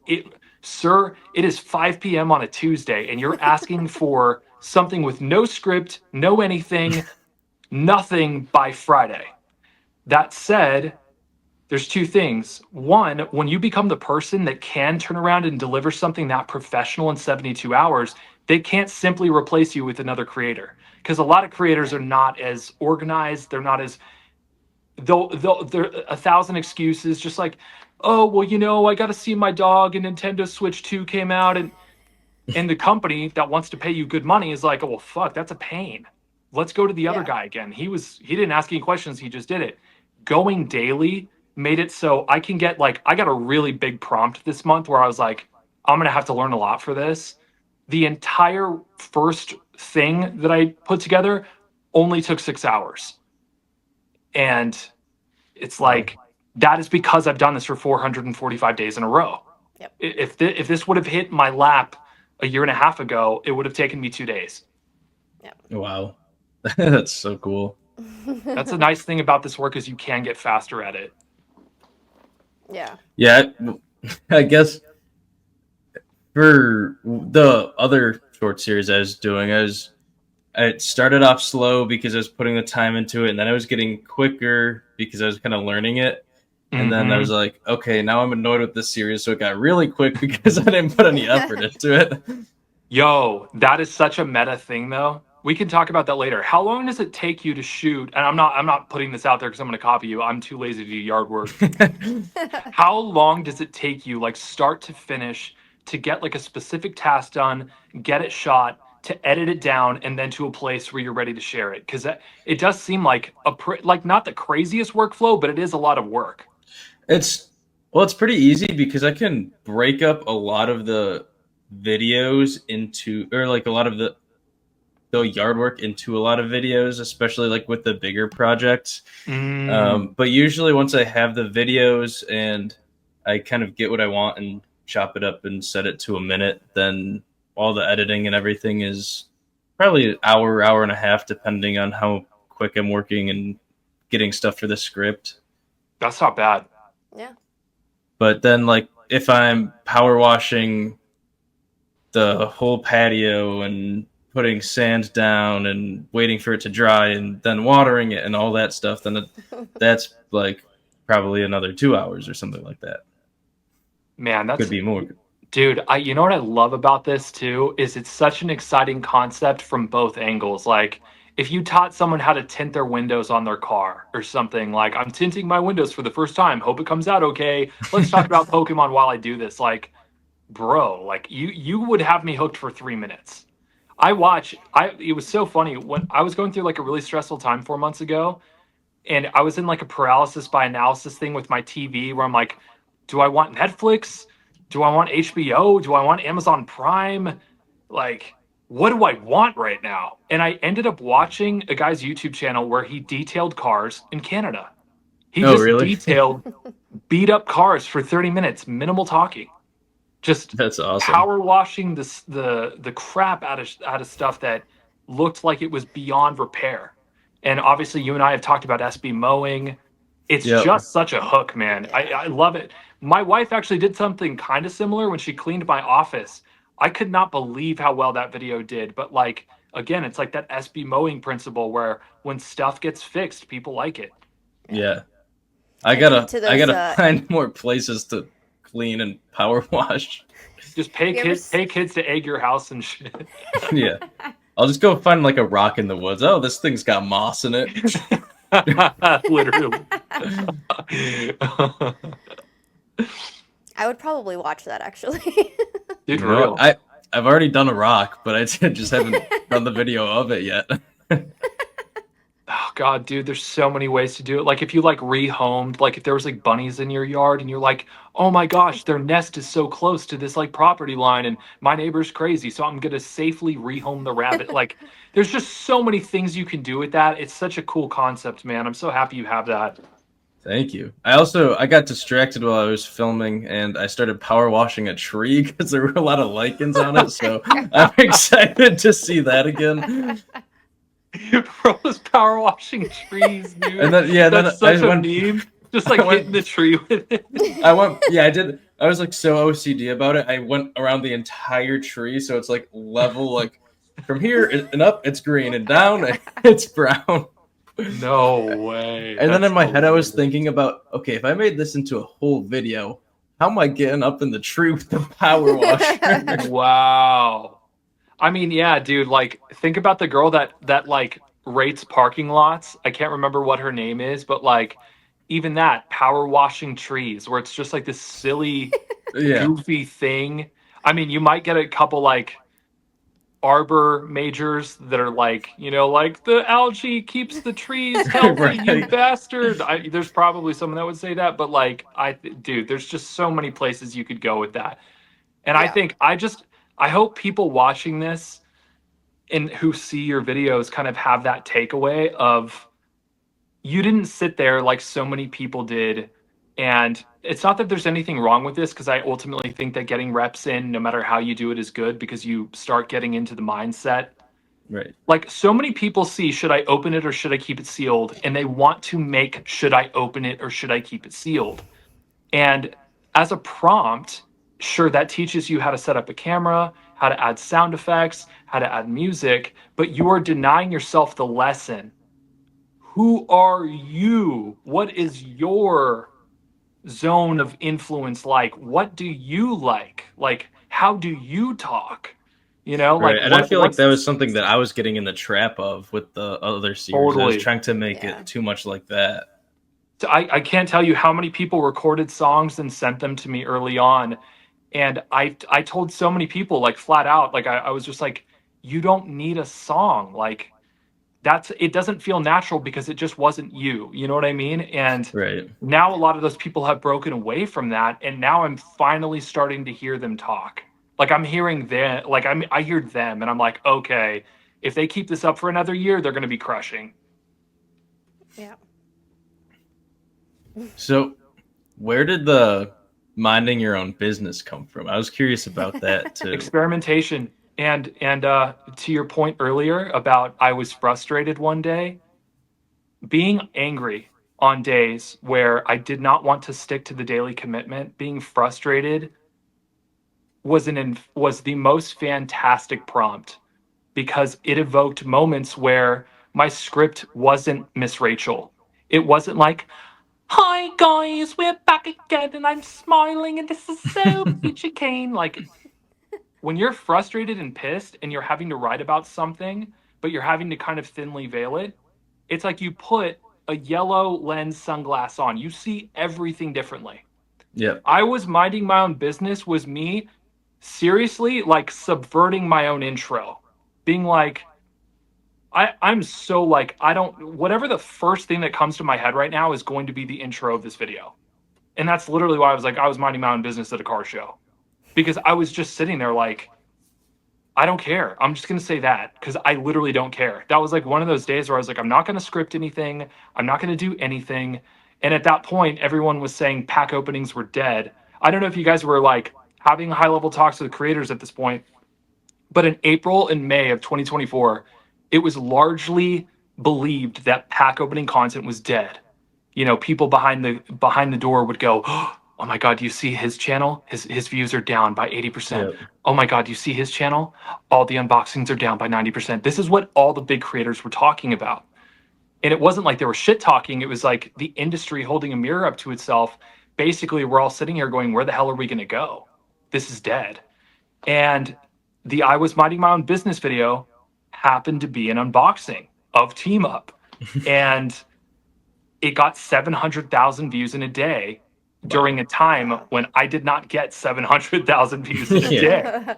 sir, it is 5 p.m. on a Tuesday and you're asking for something with no script, no anything, nothing by Friday. That said, there's two things. One, when you become the person that can turn around and deliver something that professional in 72 hours, they can't simply replace you with another creator. Because a lot of creators are not as organized. They're not as, there are 1,000 excuses, just like, oh, well, I got to see my dog and Nintendo Switch 2 came out. And the company that wants to pay you good money is like, oh, well, fuck, that's a pain. Let's go to the other guy again. He didn't ask any questions. He just did it. Going daily made it so I can get, like, I got a really big prompt this month where I was like, I'm going to have to learn a lot for this. The entire first thing that I put together only took 6 hours. And it's like, that is because I've done this for 445 days in a row. Yep. If this would have hit my lap a year and a half ago, it would have taken me 2 days. Yep. Wow. That's so cool. That's a nice thing about this work, is you can get faster at it. Yeah. Yeah, I guess for the other short series I was doing, I started off slow because I was putting the time into it, and then I was getting quicker because I was kind of learning it. And then I was like, okay, now I'm annoyed with this series, so it got really quick because I didn't put any effort into it. Yo, that is such a meta thing, though. We can talk about that later. How long does it take you to shoot? And I'm not putting this out there because I'm going to copy you. I'm too lazy to do yard work. How long does it take you, like, start to finish, to get like a specific task done, get it shot, to edit it down, and then to a place where you're ready to share it? Because it does seem like like not the craziest workflow, but it is a lot of work. It's Well, it's pretty easy because I can break up a lot of the videos into, or like a lot of the yard work into a lot of videos, especially like with the bigger projects. Mm, But usually, once I have the videos and I kind of get what I want and chop it up and set it to a minute, then all the editing and everything is probably an hour, hour and a half, depending on how quick I'm working and getting stuff for the script. that's not bad. Yeah. But then, like, if I'm power washing the whole patio and putting sand down and waiting for it to dry and then watering it and all that stuff, then that's like probably another 2 hours or something like that. Man, Could that's be more. dude, you know what I love about this too is it's such an exciting concept from both angles. Like if you taught someone how to tint their windows on their car or something like I'm tinting my windows for the first time, hope it comes out okay. Let's talk about Pokemon while I do this. Like, bro, like you would have me hooked for 3 minutes. I it was so funny when I was going through like a really stressful time 4 months ago and I was in like a paralysis by analysis thing with my TV where I'm like, do I want Netflix? Do I want HBO? Do I want Amazon Prime? Like, what do I want right now? And I ended up watching a guy's YouTube channel where he detailed cars in Canada. He Oh, just really? detailed beat up cars for 30 minutes, minimal talking. Just That's awesome. power washing the crap out of stuff that looked like it was beyond repair. And obviously, you and I have talked about SB mowing. It's Yep. just such a hook, man. Yeah. I love it. My wife actually did something kind of similar when she cleaned my office. I could not believe how well that video did. But like again, it's like that SB mowing principle where when stuff gets fixed, people like it. Yeah. Yeah. I think to I those gotta find more places to clean and power wash. Just you ever pay kids to egg your house and shit. Yeah. I'll just go find like a rock in the woods. Oh, this thing's got moss in it. Literally. I would probably watch that actually. Dude, You for know, real. I've already done a rock, but I just haven't done the video of it yet. Oh God, dude, there's so many ways to do it. Like if you like rehomed, like if there was like bunnies in your yard and you're like, oh my gosh, their nest is so close to this like property line and my neighbor's crazy, so I'm gonna safely rehome the rabbit. Like there's just so many things you can do with that. It's such a cool concept, man. I'm so happy you have that. Thank you. I got distracted while I was filming, and I started power washing a tree because there were a lot of lichens on it. So I'm excited to see that again. Bro was power washing trees, dude. And then yeah, then That's such I a went. meme. Just like I went. hitting the tree with it. Yeah, I did. I was like so OCD about it. I went around the entire tree, so it's like level, like from here and up, it's green, and down, it's brown. No way. And then That's in my head, I was hilarious. thinking about, okay, if I made this into a whole video, how am I getting up in the tree with the power washer? Wow. I mean, yeah, dude, like think about the girl that like rates parking lots. I can't remember what her name is, but like even that power washing trees where it's just like this silly Yeah, goofy thing. I mean, you might get a couple like arbor majors that are like, you know, like the algae keeps the trees healthy, you right. bastard. There's probably someone that would say that, but like dude, there's just so many places you could go with that. And I Yeah. think I hope people watching this and who see your videos kind of have that takeaway of you didn't sit there like so many people did. And it's not that there's anything wrong with this because I ultimately think that getting reps in, no matter how you do it, is good because you start getting into the mindset. Right. Like so many people see, should I open it or should I keep it sealed? And they want to make, should I open it or should I keep it sealed? And as a prompt, sure, that teaches you how to set up a camera, how to add sound effects, how to add music, but you are denying yourself the lesson. Who are you? What is your zone of influence like? What do you like? Like, how do you talk? You know, like Right. And I feel like that was what's something that I was getting in the trap of with the other series. I was totally. trying to make Yeah. it too much like that. So I can't tell you how many people recorded songs and sent them to me early on. And I told so many people like flat out, like I was just like, you don't need a song. Like it doesn't feel natural because it just wasn't you. You know what I mean? And Right. now a lot of those people have broken away from that, and now I'm finally starting to hear them talk. Like I'm hearing them, like I hear them, and I'm like, okay, if they keep this up for another year, they're going to be crushing. Yeah. So, where did the minding your own business come from? I was curious about that too. Experimentation. And to your point earlier about I was frustrated one day, being angry on days where I did not want to stick to the daily commitment, being frustrated was the most fantastic prompt because it evoked moments where my script wasn't Miss Rachel. It wasn't like, "Hi guys, we're back again and I'm smiling and this is so peachy keen." Like when you're frustrated and pissed and you're having to write about something, but you're having to kind of thinly veil it, it's like you put a yellow lens sunglass on. You see everything differently. Yep. I was minding my own business was me seriously like subverting my own intro. Being like, I'm so like, I don't, whatever the first thing that comes to my head right now is going to be the intro of this video. And that's literally why I was like, I was minding my own business at a car show because I was just sitting there like, I don't care. I'm just going to say that because I literally don't care. That was like one of those days where I was like, I'm not going to script anything. I'm not going to do anything. And at that point, everyone was saying pack openings were dead. I don't know if you guys were like having high level talks with creators at this point, but in April and May of 2024, it was largely believed that pack opening content was dead. You know, people behind the door would go, "Oh my god, do you see his channel? His views are down by 80%. Yep. Oh my god, do you see his channel? All the unboxings are down by 90%." This is what all the big creators were talking about. And it wasn't like they were shit talking, it was like the industry holding a mirror up to itself. Basically, we're all sitting here going, "Where the hell are we going to go? This is dead." And the I was minding my own business video happened to be an unboxing of Team Up. And it got 700,000 views in a day during a time when I did not get 700,000 views in a Yeah. day.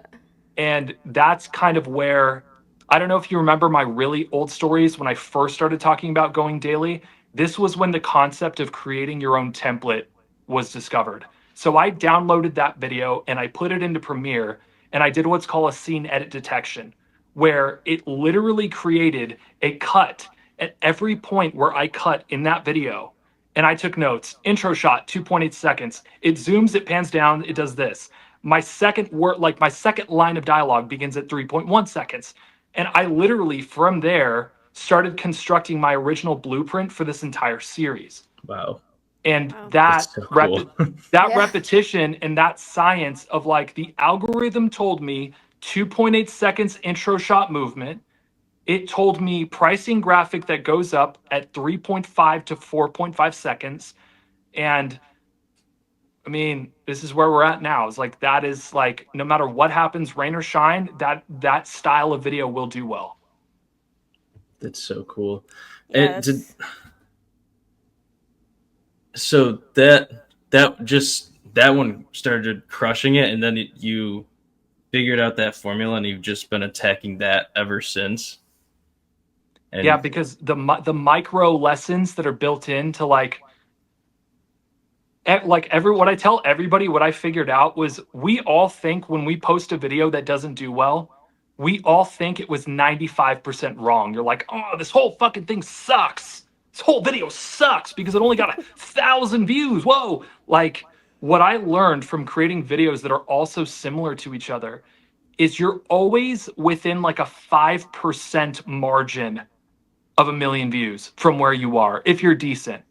And that's kind of where I don't know if you remember my really old stories when I first started talking about going daily. This was when the concept of creating your own template was discovered. So I downloaded that video and I put it into Premiere and I did what's called a scene edit detection, where it literally created a cut at every point where I cut in that video. And I took notes. Intro shot, 2.8 seconds. It zooms, it pans down, it does this. My second word, like my second line of dialogue begins at 3.1 seconds. And I literally, from there, started constructing my original blueprint for this entire series. Wow. And Wow. That's so cool. that Yeah. repetition and that science of like the algorithm told me 2.8 seconds intro shot movement. It told me pricing graphic that goes up at 3.5 to 4.5 seconds. And I mean, this is where we're at now. It's like that is like no matter what happens, rain or shine, that style of video will do well. That's so cool. Yeah, And so that one started crushing it, and then you figured out that formula, and you've just been attacking that ever since. And Yeah, because the micro lessons that are built into like what I tell everybody, what I figured out was we all think when we post a video that doesn't do well, we all think it was 95% wrong. You're like, "Oh, this whole fucking thing sucks. This whole video sucks because it only got 1,000 views." Whoa. Like what I learned from creating videos that are also similar to each other is you're always within like a 5% margin of 1,000,000 views from where you are if you're decent.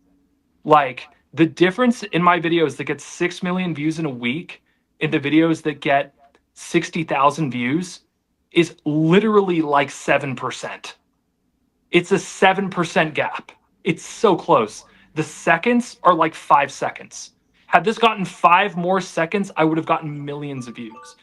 Like the difference in my videos that get 6 million views in a week and the videos that get 60,000 views is literally like 7%. It's a 7% gap. It's so close. The seconds are like 5 seconds. Had this gotten 5 more seconds, I would have gotten millions of views.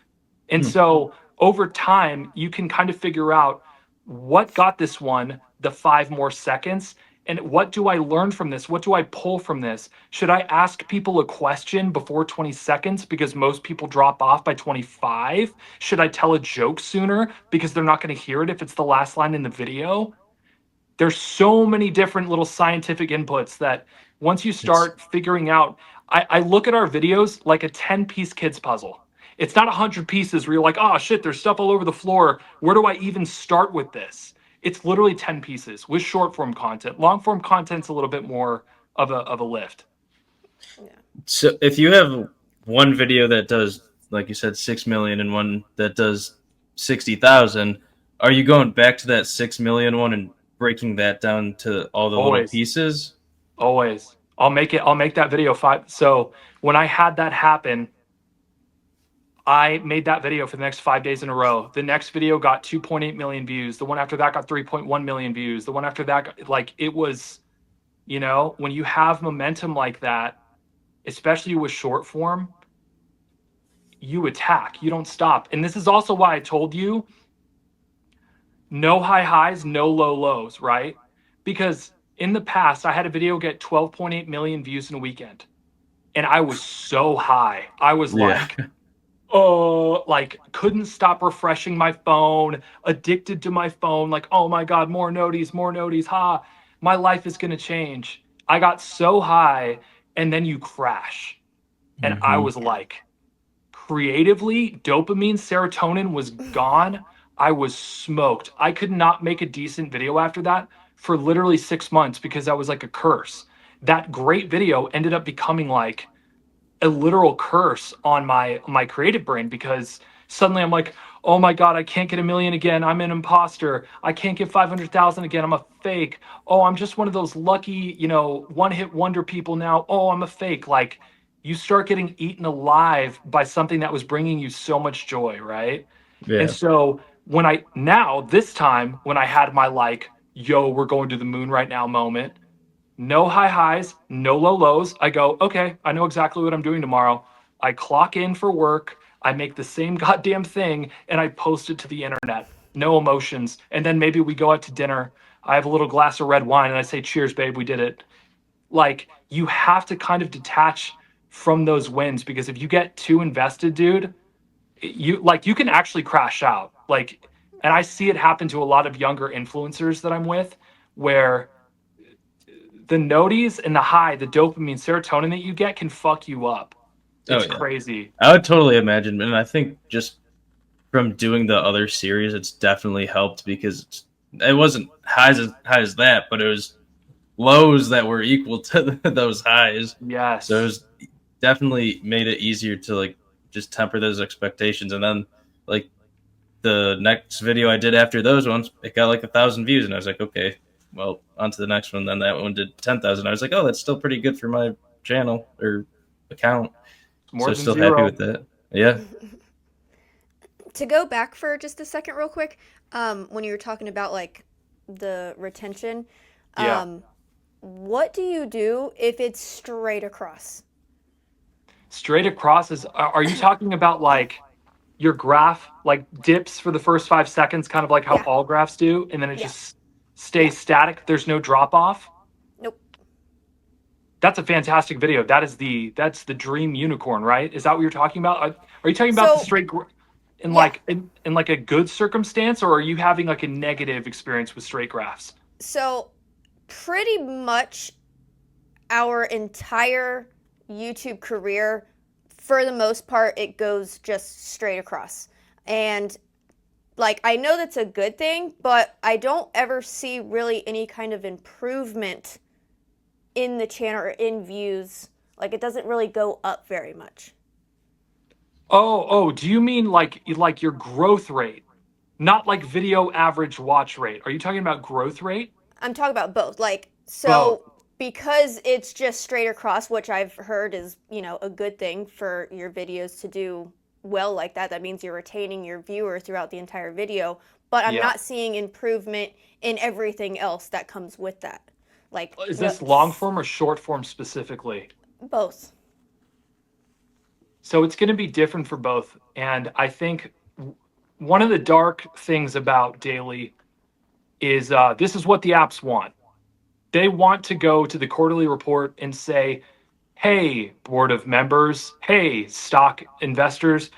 And so over time, you can kind of figure out what got this one the 5 more seconds. And what do I learn from this? What do I pull from this? Should I ask people a question before 20 seconds because most people drop off by 25? Should I tell a joke sooner because they're not going to hear it if it's the last line in the video? there's so many different little scientific inputs that once you start figuring out, I look at our videos like a 10-piece kids puzzle. It's not 100 pieces where you're like, oh shit, there's stuff all over the floor. Where do I even start with this? It's literally 10 pieces with short form content. Long form content's a little bit more of a lift. So if you have one video that does, like you said, 6 million and one that does 60,000, are you going back to that 6 million one and breaking that down to all the little Always. pieces? Always. I'll make that video 5. So when I had that happen, I made that video for the next 5 days in a row. The next video got 2.8 million views. The one after that got 3.1 million views. The one after that got, like, it was, you know, when you have momentum like that, especially with short form, you attack. You don't stop. And this is also why I told you no high highs, no low lows, right? Because in the past, I had a video get 12.8 million views in a weekend. And I was so high. I was like, oh, like couldn't stop refreshing my phone, addicted to my phone, like, oh my God, more noties, ha, my life is gonna change. I got so high, and then you crash. And I was like, creatively, dopamine, serotonin was gone. I was smoked. I could not make a decent video after that for literally 6 months because that was like a curse. That great video ended up becoming like a literal curse on my creative brain because suddenly I'm like, oh my God, I can't get a million again. I'm an imposter. I can't get 500,000 again. I'm a fake. Oh, I'm just one of those lucky, you know, one-hit wonder people now. Oh, I'm a fake. Like, you start getting eaten alive by something that was bringing you so much joy, right? And Yeah. so this time when I had my like, yo, we're going to the moon right now moment, no high highs, no low lows. I go, okay, I know exactly what I'm doing tomorrow. I clock in for work, I make the same goddamn thing, and I post it to the internet. No emotions. And then maybe we go out to dinner. I have a little glass of red wine and I say, cheers, babe, we did it. Like, you have to kind of detach from those wins because if you get too invested, dude, you can actually crash out. Like, and I see it happen to a lot of younger influencers that I'm with where the noties and the high, the dopamine, serotonin that you get can fuck you up. It's crazy. I would totally imagine, and I think just from doing the other series, it's definitely helped because it wasn't highs as high as that, but it was lows that were equal to those highs. Yes. So it was definitely made it easier to like just temper those expectations. And then like the next video I did after those ones, it got like 1,000 views, and I was like, okay, well, on to the next one. Then that one did 10,000. I was like, oh, that's still pretty good for my channel or account. More so than still zero. happy with that. Yeah. To go back for just a second real quick, when you were talking about like the retention, Yeah. what do you do if it's straight across? Straight across is, are you talking about like your graph like dips for the first 5 seconds, kind of like how Yeah. all graphs do, and then it Yeah. just stays static? There's no drop off. Nope. That's a fantastic video. That's the dream unicorn, right? Is that what you're talking about? Are you talking about the So, straight in yeah. like in like a good circumstance, or are you having like a negative experience with straight graphs? So, pretty much our entire YouTube career, for the most part, it goes just straight across. And like, I know that's a good thing, but I don't ever see really any kind of improvement in the channel or in views. Like, it doesn't really go up very much. Oh, do you mean like your growth rate, not like video average watch rate? Are you talking about growth rate? I'm talking about both. Like, Both. so because it's just straight across, which I've heard is, you know, a good thing for your videos to do well like that. That means you're retaining your viewer throughout the entire video. But I'm Yeah. not seeing improvement in everything else that comes with that. Like, Is this long form or short form specifically? both. So it's going to be different for both. And I think one of the dark things about daily is this is what the apps want. They want to go to the quarterly report and say, hey, board of members, hey, stock investors,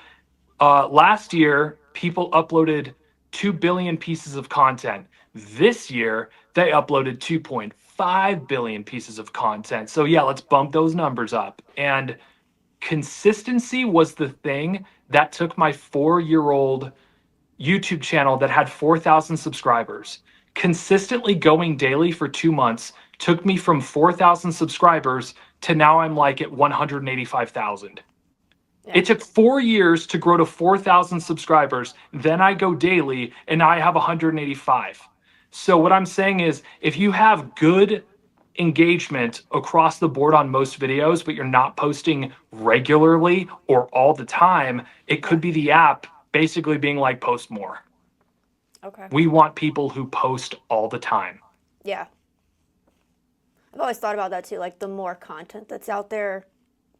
last year people uploaded 2 billion pieces of content. This year, they uploaded 2.5 billion pieces of content. So yeah, let's bump those numbers up. And consistency was the thing that took my 4-year-old YouTube channel that had 4,000 subscribers. Consistently going daily for 2 months took me from 4,000 subscribers to now I'm like at 185,000. Yeah. It took 4 years to grow to 4,000 subscribers. Then I go daily and I have 185. So what I'm saying is if you have good engagement across the board on most videos, but you're not posting regularly or all the time, it could be the app basically being like, post more. Okay. We want people who post all the time. Yeah. I've always thought about that too. Like the more content that's out there,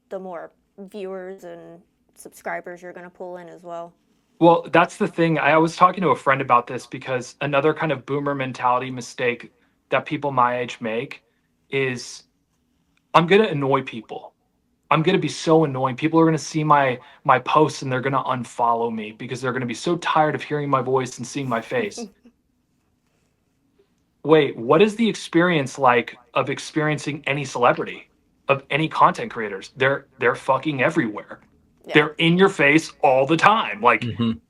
the more viewers and subscribers you're going to pull in as well. Well, that's the thing. I was talking to a friend about this because another kind of boomer mentality mistake that people my age make is I'm going to annoy people. I'm going to be so annoying. People are going to see my posts and they're going to unfollow me because they're going to be so tired of hearing my voice and seeing my face. Wait, what is the experience like of experiencing any celebrity, of any content creators? They're fucking everywhere. Yeah. They're in your face all the time. Like Mhm.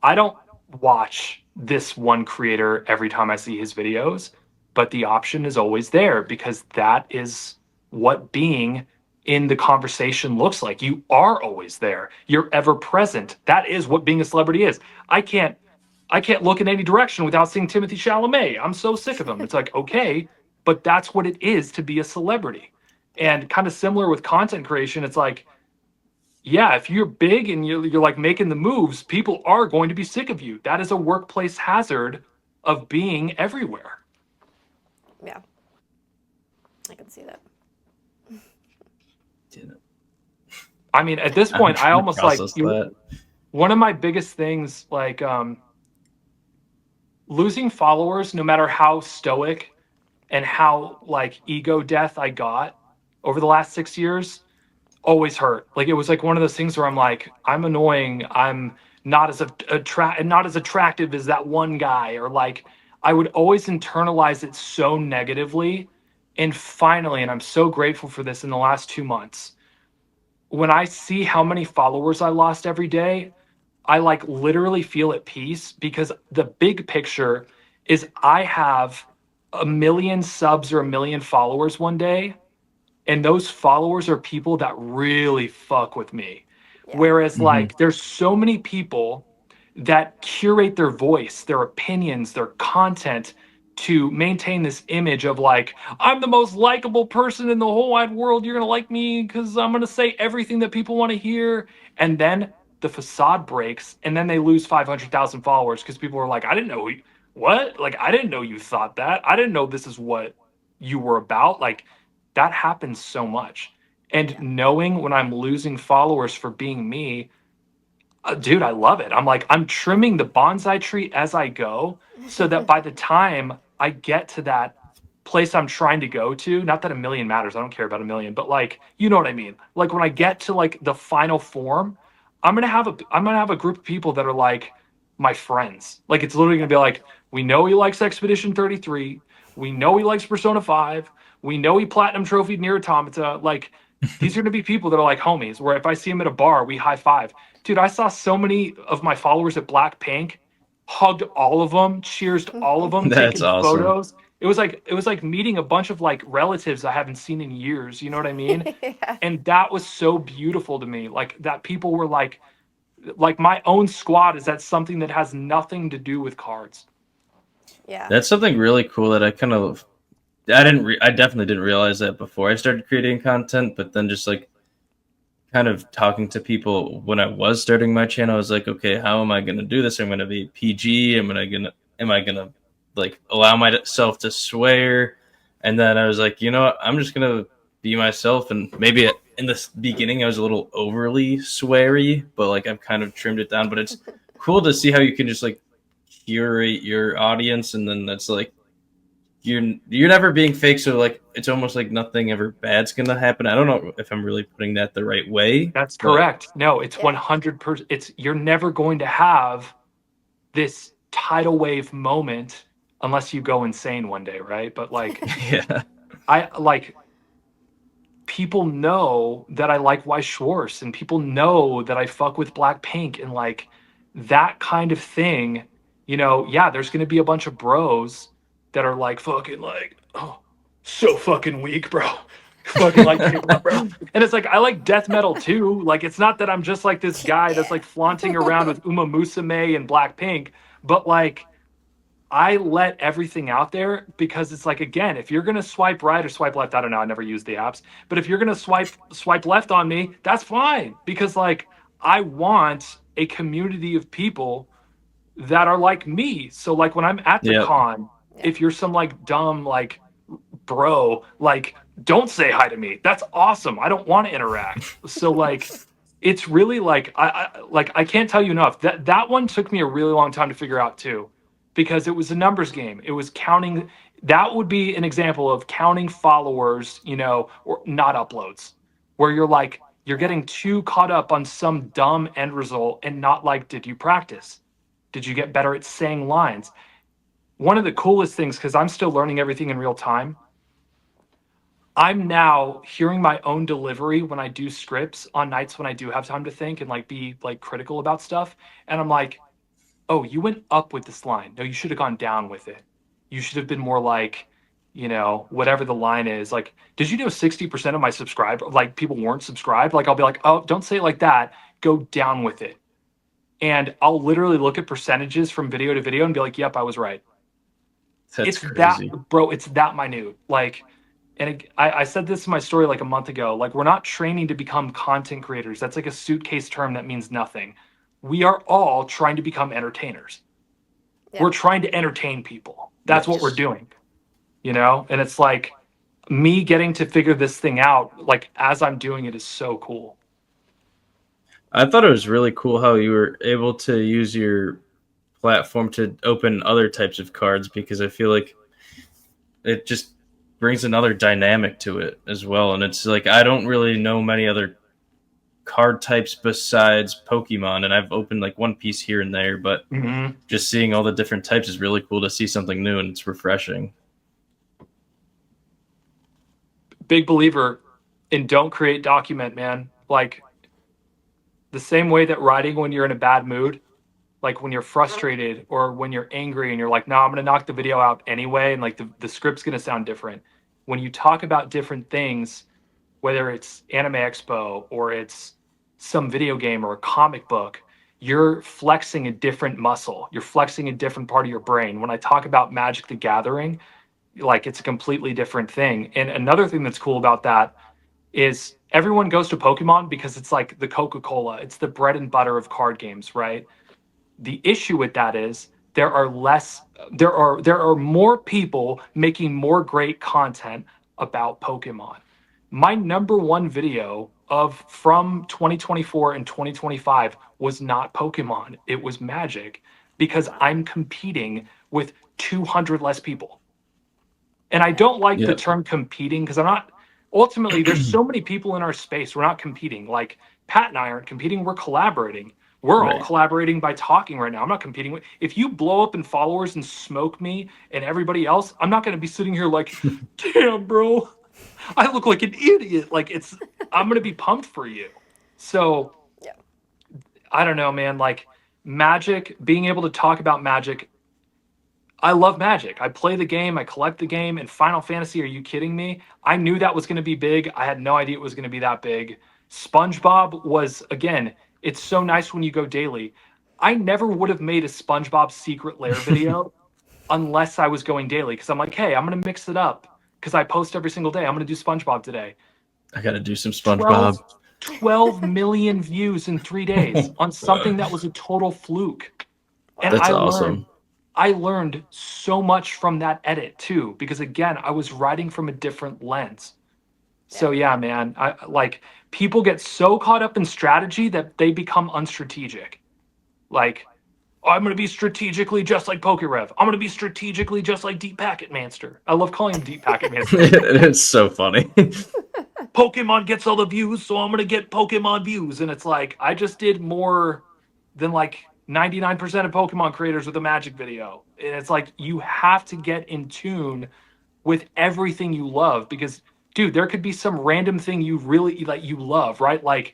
I don't watch this one creator every time I see his videos, but the option is always there because that is what being in the conversation looks like. You are always there. You're ever present. That is what being a celebrity is. I can't look in any direction without seeing Timothy Chalamet. I'm so sick of him. It's like, okay, but that's what it is to be a celebrity. And kind of similar with content creation, it's like, yeah, if you're big and you're like making the moves, people are going to be sick of you. That is a workplace hazard of being everywhere. Yeah. I can see that. I mean, at this point, I almost like that. one of my biggest things, like losing followers, no matter how stoic and how like ego death I got over the last 6 years, always hurt. Like it was like one of those things where I'm like, I'm annoying. I'm not as not as attractive as that one guy, or like I would always internalize it so negatively. And finally, and I'm so grateful for this in the last 2 months, when I see how many followers I lost every day, I like literally feel at peace because the big picture is I have 1 million subs or 1 million followers one day, and those followers are people that really fuck with me. Yeah. Whereas like there's so many people that curate their voice, their opinions, their content to maintain this image of like, I'm the most likable person in the whole wide world. You're going to like me because I'm going to say everything that people want to hear. And then the facade breaks and then they lose 500,000 followers because people are like, I didn't know what? Like, I didn't know you thought that. I didn't know this is what you were about. Like, that happens so much. And knowing when I'm losing followers for being me, dude, I love it. I'm like, I'm trimming the bonsai tree as I go so that by the time I get to that place I'm trying to go to, not that 1 million matters, I don't care about 1 million, but like, you know what I mean? Like when I get to like the final form, I'm gonna have a group of people that are like my friends. Like it's literally gonna be like, we know he likes Expedition 33, we know he likes Persona 5, we know he platinum trophied Nier Automata. Like these are gonna be people that are like homies, where if I see him at a bar, we high five. Dude, I saw so many of my followers at Blackpink, hugged all of them, cheers to all of them, That's taking awesome. photos. It was like meeting a bunch of like relatives I haven't seen in years. You know what I mean? Yeah. And that was so beautiful to me. Like that people were like my own squad is that something that has nothing to do with cards. Yeah. That's something really cool that I I definitely didn't realize that before I started creating content, but then just like kind of talking to people when I was starting my channel, I was like, okay, how am I going to do this? I'm going to be PG. Am I going to like allow myself to swear? And then I was like, you know what? I'm just going to be myself. And maybe in the beginning, I was a little overly sweary, but like I've kind of trimmed it down. But it's cool to see how you can just like curate your audience. And then that's like, you're never being fake, so like it's almost like nothing ever bad's gonna happen. I don't know if I'm really putting that the right way. That's correct. No, it's Yeah. 100%. It's you're never going to have this tidal wave moment unless you go insane one day, right? But like Yeah. I like people know that I like Weiss Schwartz and people know that I fuck with Blackpink and like that kind of thing, you know, yeah, there's gonna be a bunch of bros that are like fucking like, oh, so fucking weak, bro. Fucking like K-pop, bro. And it's like I like death metal too. Like it's not that I'm just like this guy that's Yeah. like flaunting around with Uma Musume and Blackpink, but like I let everything out there because it's like again, if you're gonna swipe right or swipe left, I don't know, I never use the apps, but if you're gonna swipe left on me, that's fine because like I want a community of people that are like me. So like when I'm at the Yep. con, Yeah. if you're some like dumb like bro, like don't say hi to me. That's awesome. I don't want to interact. So like it's really like I can't tell you enough. That one took me a really long time to figure out too, because it was a numbers game. It was counting. That would be an example of counting followers, you know, or not uploads, where you're like you're Yeah. getting too caught up on some dumb end result and not like, did you practice? Did you get better at saying lines? One of the coolest things, because I'm still learning everything in real time, I'm now hearing my own delivery when I do scripts on nights when I do have time to think and like be like critical about stuff. And I'm like, oh, you went up with this line. No, you should have gone down with it. You should have been more like, you know, whatever the line is. Like, did you know 60% of my subscribe like people weren't subscribed? Like I'll be like, oh, don't say it like that. Go down with it. And I'll literally look at percentages from video to video and be like, yep, I was right. That's It's that, crazy. bro, it's that minute. Like, and I said this in my story like a month ago. Like, we're not training to become content creators. That's like a suitcase term that means nothing. We are all trying to become entertainers. Yeah. We're trying to entertain people. That's what we're Yes. doing, you know? And it's like me getting to figure this thing out, like, as I'm doing it is so cool. I thought it was really cool how you were able to use your platform to open other types of cards because I feel like it just brings another dynamic to it as well. And it's like I don't really know many other card types besides Pokemon, and I've opened like one piece here and there, but Mm-hmm. just seeing all the different types is really cool to see something new and it's refreshing. Big believer in don't create, document, man. Like, the same way that writing when you're in a bad mood, like when you're frustrated or when you're angry and you're like, no, I'm going to knock the video out anyway. And like the script's going to sound different. When you talk about different things, whether it's Anime Expo or it's some video game or a comic book, you're flexing a different muscle. You're flexing a different part of your brain. When I talk about Magic the Gathering, like it's a completely different thing. And another thing that's cool about that is everyone goes to Pokemon because it's like the Coca-Cola, it's the bread and butter of card games, right? The issue with that is there are more people making more great content about Pokemon. My number one video of from 2024 and 2025 was not Pokemon, it was Magic, because I'm competing with 200 less people. And I don't like the Yep. term competing because I'm not ultimately there's so many people in our space. We're not competing. Like Pat and I aren't competing, we're collaborating. We're all Right. collaborating by talking right now. I'm not competing with if you blow up in followers and smoke me and everybody else, I'm not gonna be sitting here like, damn, bro, I look like an idiot. Like it's I'm gonna be pumped for you. So Yeah. I don't know, man. Like Magic, being able to talk about Magic, I love Magic. I play the game, I collect the game, and Final Fantasy, are you kidding me? I knew that was going to be big. I had no idea it was going to be that big. SpongeBob was, again, it's so nice when you go daily. I never would have made a SpongeBob Secret Lair video unless I was going daily because I'm like, hey, I'm going to mix it up because I post every single day. I'm going to do SpongeBob today. I gotta do some 12, SpongeBob. 12 million views in 3 days on something that was a total fluke. And That's awesome. I learned so much from that edit too, because again, I was writing from a different lens. So yeah, man, I like people get so caught up in strategy that they become unstrategic. Like, oh, I'm gonna be strategically just like PokeRev. I'm gonna be strategically just like Deep Packet Manster. I love calling him Deep Packet Manster. It's so funny. Pokemon gets all the views, so I'm gonna get Pokemon views. And it's like I just did more than like 99% of Pokemon creators with a Magic video. And it's like you have to get in tune with everything you love because dude, there could be some random thing you really like you love, right? Like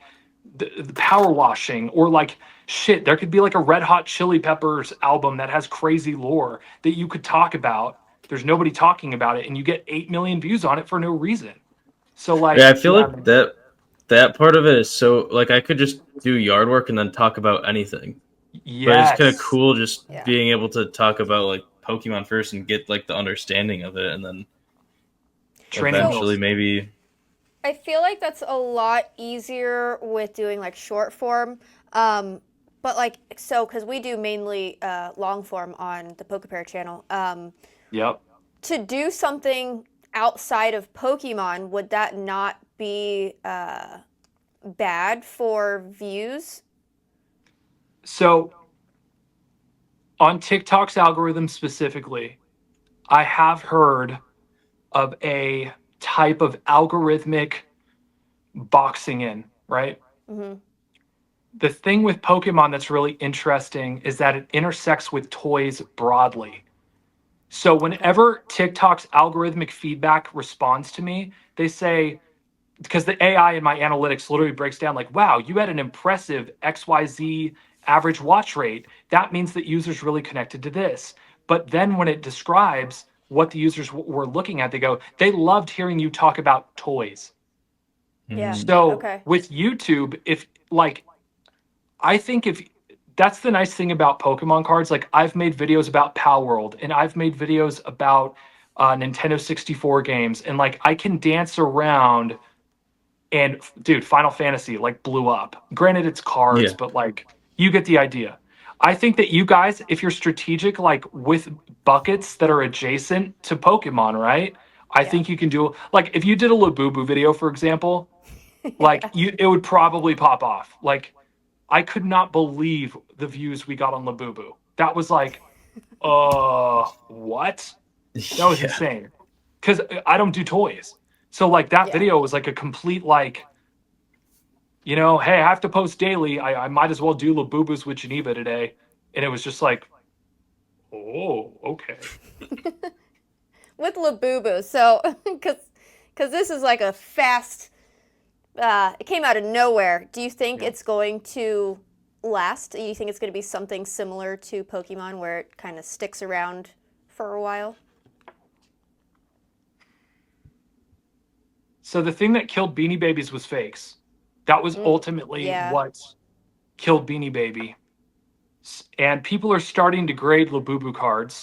the power washing or like shit, there could be like a Red Hot Chili Peppers album that has crazy lore that you could talk about. There's nobody talking about it and you get 8 million views on it for no reason. So like Yeah, I feel yeah, like that part of it is so like I could just do yard work and then talk about anything. But it's kind of yes. cool just Yeah. being able to talk about like Pokemon first and get like the understanding of it, and then Training eventually wheels. maybe. I feel like that's a lot easier with doing like short form. But like so because we do mainly long form on the Pokepair channel. Yep. To do something outside of Pokemon, would that not be bad for views? So on TikTok's algorithm specifically, I have heard of a type of algorithmic boxing in, right? Mm-hmm. The thing with Pokemon that's really interesting is that it intersects with toys broadly. So Okay. whenever TikTok's algorithmic feedback responds to me, they say, because the AI in my analytics literally breaks down like, wow, you had an impressive XYZ average watch rate. That means that users really connected to this. But then when it describes what the users were looking at, they go, they loved hearing you talk about toys. Yeah. Mm, So Okay. with YouTube, if like, I think if that's the nice thing about Pokemon cards, like I've made videos about Pal World and I've made videos about Nintendo 64 games, and like I can dance around and dude, Final Fantasy like blew up. Granted, it's cards, yeah. but like you get the idea. I think that you guys, if you're strategic, like with buckets that are adjacent to Pokemon, right? I Yeah. think you can do like if you did a Labubu video, for example, like Yeah. you it would probably pop off. Like I could not believe the views we got on Labubu. That was like, what? That was Yeah. insane. Because I don't do toys. So like that Yeah. video was like a complete like, hey, I have to post daily. I might as well do Labubus with Geneva today. And it was just like, oh, okay. With Labubu, so because this is like a fast. It came out of nowhere. Do you think Yeah. it's going to last? Do you think it's going to be something similar to Pokemon, where it kind of sticks around for a while? So the thing that killed Beanie Babies was fakes. That was ultimately Yeah. what killed Beanie Baby. And people are starting to grade Labubu cards